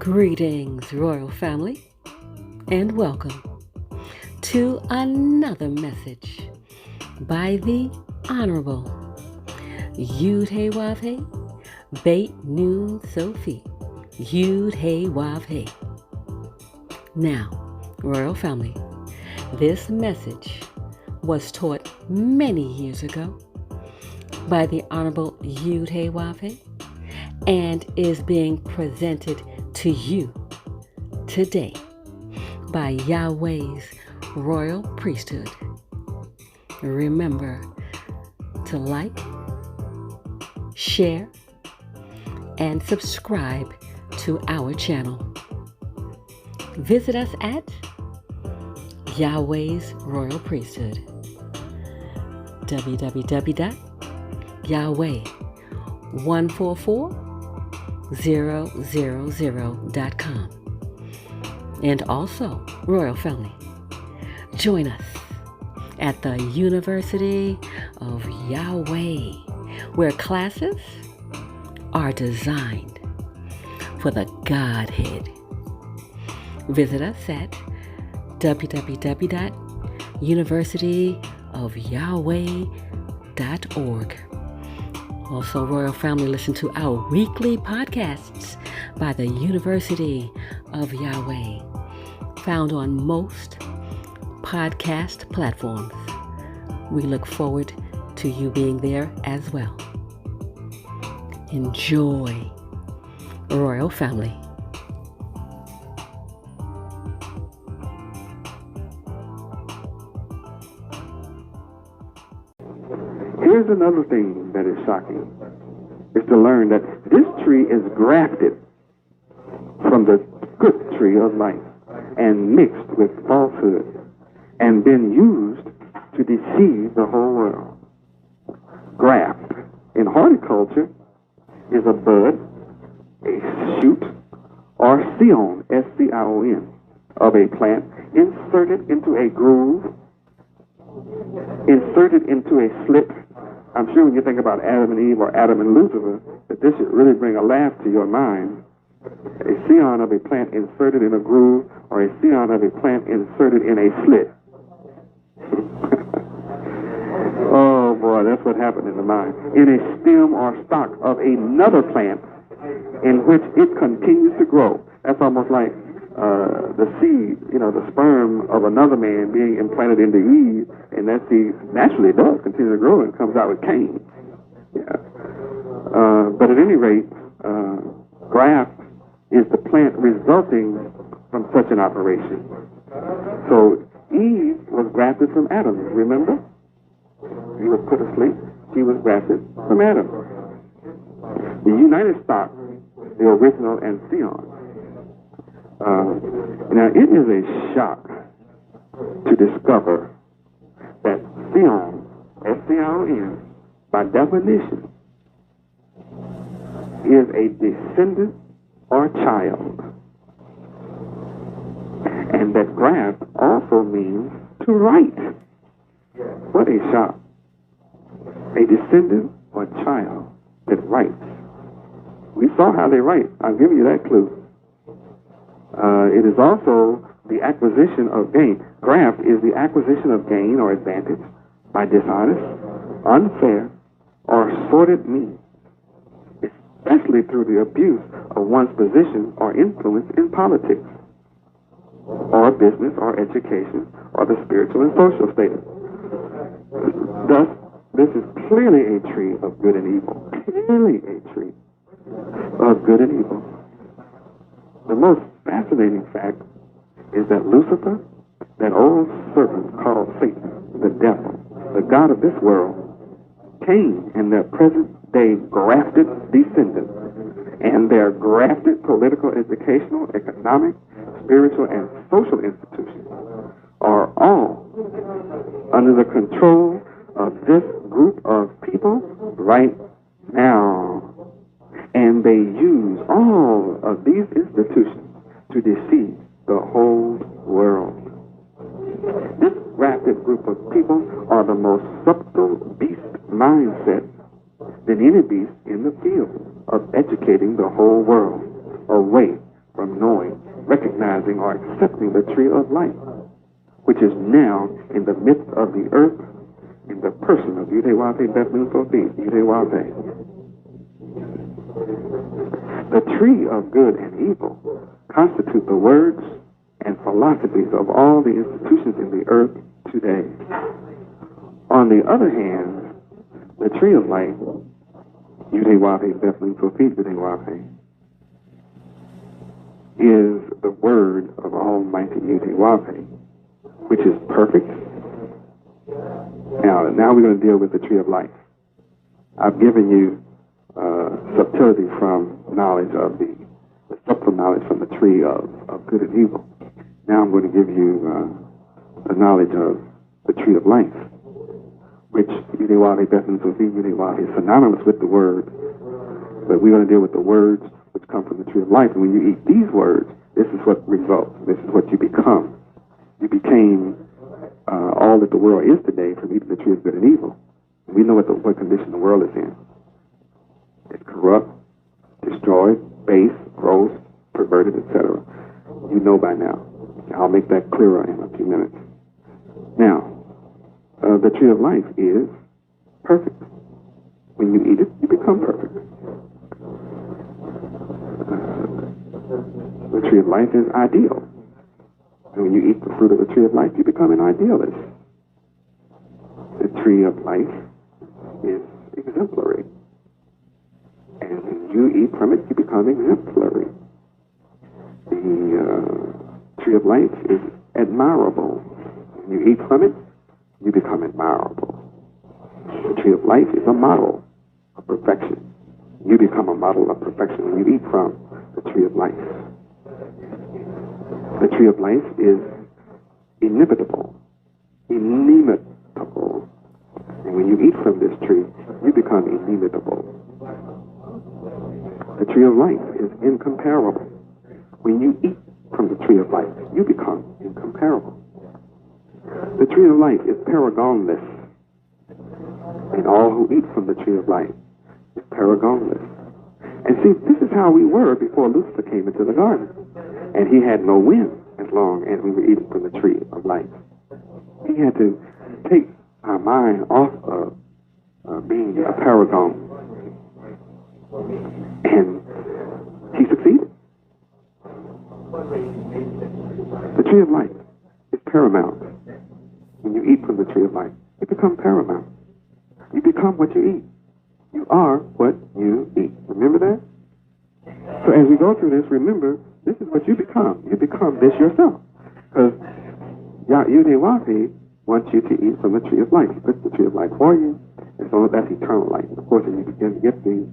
Greetings, royal family, and welcome to another message by the Honorable Yahweh Beit Nun Sophie Yahweh. Now, royal family, this message was taught many years ago by the Honorable Yahweh and is being presented to you today by Yahweh's royal priesthood. Remember to like, share, and subscribe to our channel. Visit us at Yahweh's royal priesthood, www.Yahweh144000.com. And also, royal family, join us at the University of Yahweh, where classes are designed for the Godhead. Visit us at www.universityofyahweh.org. Also, royal family, listen to our weekly podcasts by the University of Yahweh, found on most podcast platforms. We look forward to you being there as well. Enjoy, royal family. Here's another thing that is shocking, is to learn that this tree is grafted from the good tree of life and mixed with falsehood and been used to deceive the whole world. Graft in horticulture is a bud, a shoot, or scion, S-C-I-O-N, of a plant inserted into a groove, inserted into a slit. I'm sure when you think about Adam and Eve or Adam and Lucifer, that this should really bring a laugh to your mind. A scion of a plant inserted in a groove, or a scion of a plant inserted in a slit. Oh boy, that's what happened in the mind. In a stem or stalk of another plant in which it continues to grow. That's almost like the seed, the sperm of another man being implanted into Eve, and that seed naturally does continue to grow and comes out with Cain. Yeah. But at any rate, graft is the plant resulting from such an operation. So Eve was grafted from Adam, remember? He was put asleep. She was grafted from Adam. The united stock, the original and scion. Now, it is a shock to discover that scion, S-C-I-O-N, by definition, is a descendant or child. And that graft also means to write. What a shock. A descendant or child that writes. We saw how they write. I'll give you that clue. It is also the acquisition of gain. Graft is the acquisition of gain or advantage by dishonest, unfair, or sordid means, especially through the abuse of one's position or influence in politics, or business, or education, or the spiritual and social status. Thus, this is clearly a tree of good and evil. Clearly a tree of good and evil. The most fascinating fact is that Lucifer, that old serpent called Satan, the devil, the god of this world, came in their present-day grafted descendants, and their grafted political, educational, economic, spiritual, and social institutions are all under the control of this group of people right now. And they use all of these institutions to deceive the whole world. This grafted group of people are the most subtle beast mindset than any beast in the field of educating the whole world away from knowing, recognizing, or accepting the tree of life, which is now in the midst of the earth in the person of Yahweh Pt.4, Yahweh. The tree of good and evil constitute the words and philosophies of all the institutions in the earth today. On the other hand, the tree of life, Yahweh Pt.4, is the word of Almighty Yahweh, which is perfect. Now we're going to deal with the tree of life. I've given you subtlety from knowledge of the subtle knowledge from the tree of good and evil. Now I'm going to give you the knowledge of the tree of life, which Yahweh is synonymous with the word, but we're going to deal with the words which come from the tree of life. And when you eat these words, this is what results. This is what you become. You became all that the world is today from eating the tree of good and evil. We know what condition the world is in. It's corrupt, destroyed, base, gross, perverted, etc. You know by now. I'll make that clearer in a few minutes. Now, the tree of life is perfect. When you eat it, you become perfect. The tree of life is ideal. And when you eat the fruit of the tree of life, you become an idealist. The tree of life is exemplary. And when you eat from it, you become exemplary. The tree of life is admirable. When you eat from it, you become admirable. The tree of life is a model of perfection. You become a model of perfection when you eat from the tree of life. The tree of life is inimitable. Inimitable. And when you eat from this tree, you become inimitable. The tree of life is incomparable. When you eat from the tree of life, you become incomparable. The tree of life is paragonless. And all who eat from the tree of life is paragonless. And see, this is how we were before Lucifer came into the garden. And he had no wind as long as we were eating from the tree of life. He had to take our mind off of being a paragon. And he succeeded. The tree of life is paramount. When you eat from the tree of life, you become paramount. You become what you eat. You are what you eat. Remember that? So as we go through this, remember, this is what you become. You become this yourself. Because Yahweh wants you to eat from the tree of life. He puts the tree of life for you, and so that's eternal life. Of course, when you begin to get these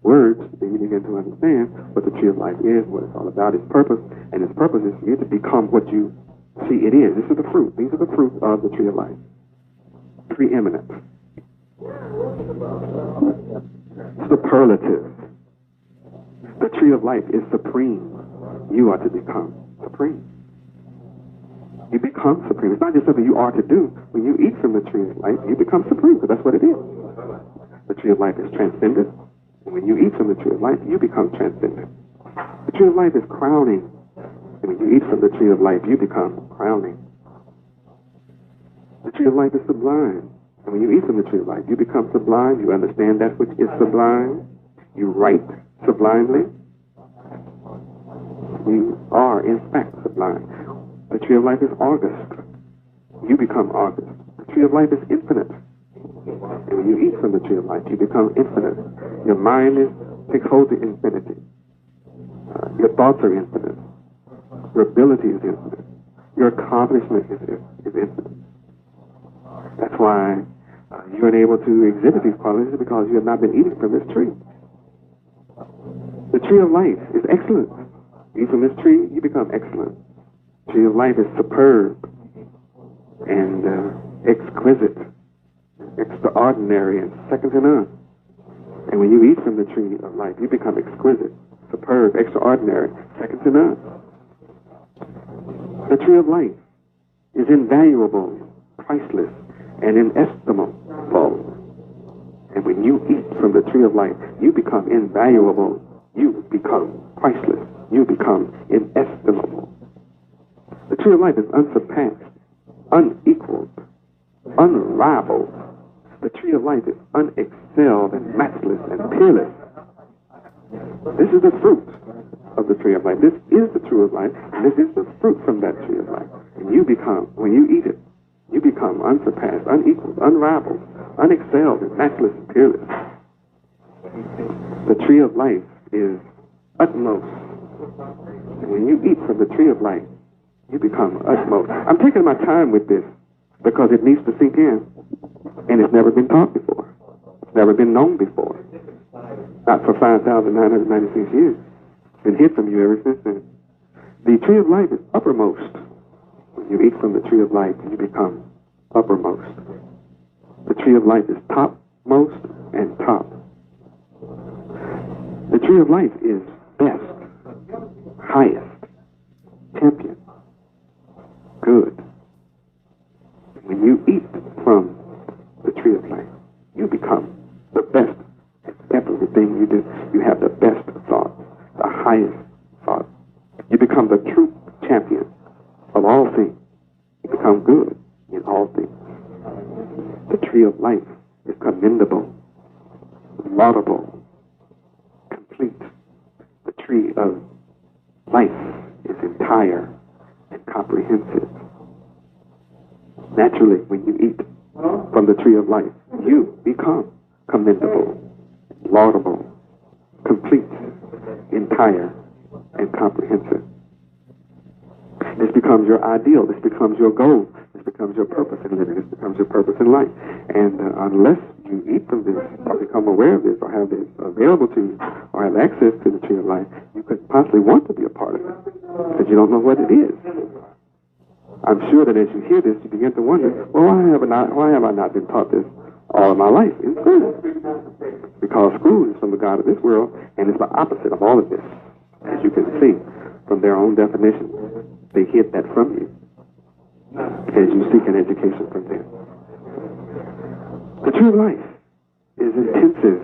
words, then you begin to understand what the tree of life is, what it's all about, its purpose, and its purpose is for you to become what you see it is. This is the fruit. These are the fruits of the tree of life. Preeminent. Superlative. The tree of life is supreme. You are to become supreme. You become supreme. It's not just something you are to do. When you eat from the tree of life, you become supreme, because that's what it is. The tree of life is transcendent. And when you eat from the tree of life, you become transcendent. The tree of life is crowning. And when you eat from the tree of life, you become crowning. The tree of life is sublime. And when you eat from the tree of life, you become sublime. You understand that which is sublime. You write sublimely. You are, in fact, sublime. The tree of life is august. You become august. The tree of life is infinite. And when you eat from the tree of life, you become infinite. Your mind takes hold of infinity. Your thoughts are infinite. Your ability is infinite. Your accomplishment is infinite. That's why you're unable to exhibit these qualities, because you have not been eating from this tree. The tree of life is excellent. You eat from this tree, you become excellent. The tree of life is superb and exquisite, extraordinary, and second to none. And when you eat from the tree of life, you become exquisite, superb, extraordinary, second to none. The tree of life is invaluable, priceless, and inestimable. And when you eat from the tree of life, you become invaluable. You become priceless. you become inestimable. The tree of life is unsurpassed, unequaled, unrivaled. The tree of life is unexcelled and matchless and peerless. This is the fruit of the tree of life. This is the tree of life, and this is the fruit from that tree of life. And you become, when you eat it, you become unsurpassed, unequaled, unrivaled, unexcelled, and matchless and peerless. The tree of life is utmost. And when you eat from the tree of life, you become utmost. I'm taking my time with this because it needs to sink in, and it's never been taught before. It's never been known before. Not for 5,996 years. It's been hid from you ever since then. The tree of life is uppermost. When you eat from the tree of life, you become uppermost. The tree of life is topmost and top. The tree of life is best, highest, champion, good. When you eat from the tree of life, you become the best at everything you do. You have the best thought, the highest thought. You become the true champion of all things. You become good in all things. The tree of life is commendable, laudable, complete. The tree of life is entire and comprehensive. Naturally, when you eat from the tree of life, you become commendable, laudable, complete, entire, and comprehensive. This becomes your ideal. This becomes your goal. This becomes your purpose in living. This becomes your purpose in life. And unless you eat from this, or become aware of this, or have this available to you, or have access to the tree of life, you could possibly want to be a part of it, because you don't know what it is. I'm sure that as you hear this, you begin to wonder, well, why have I not been taught this all of my life in school? Because school is from the God of this world, and it's the opposite of all of this. As you can see from their own definition, they hid that from you as you seek an education from them. The tree of life is intensive,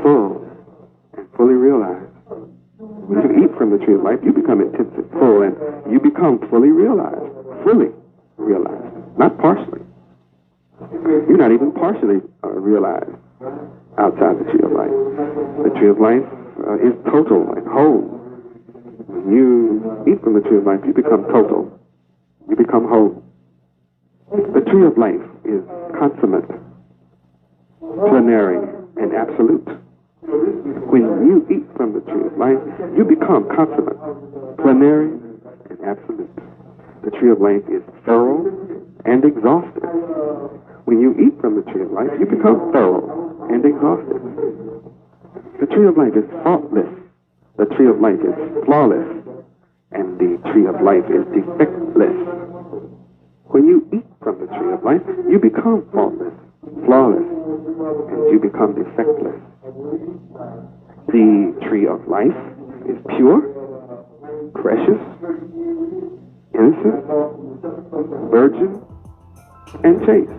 full, and fully realized. When you eat from the tree of life, you become intensive, full, and you become fully realized, not partially. You're not even partially realized outside the tree of life. The tree of life is total and whole. When you eat from the tree of life, you become total. You become whole. The tree of life is consummate, plenary, and absolute. When you eat from the tree of life, you become consummate, plenary, and absolute. The tree of life is thorough and exhaustive. When you eat from the tree of life, you become thorough and exhaustive. The tree of life is faultless. The tree of life is flawless. And the tree of life is defectless. When you eat from the tree of life, you become faultless, flawless, and you become defectless. The tree of life is pure, precious, innocent, virgin, and chaste.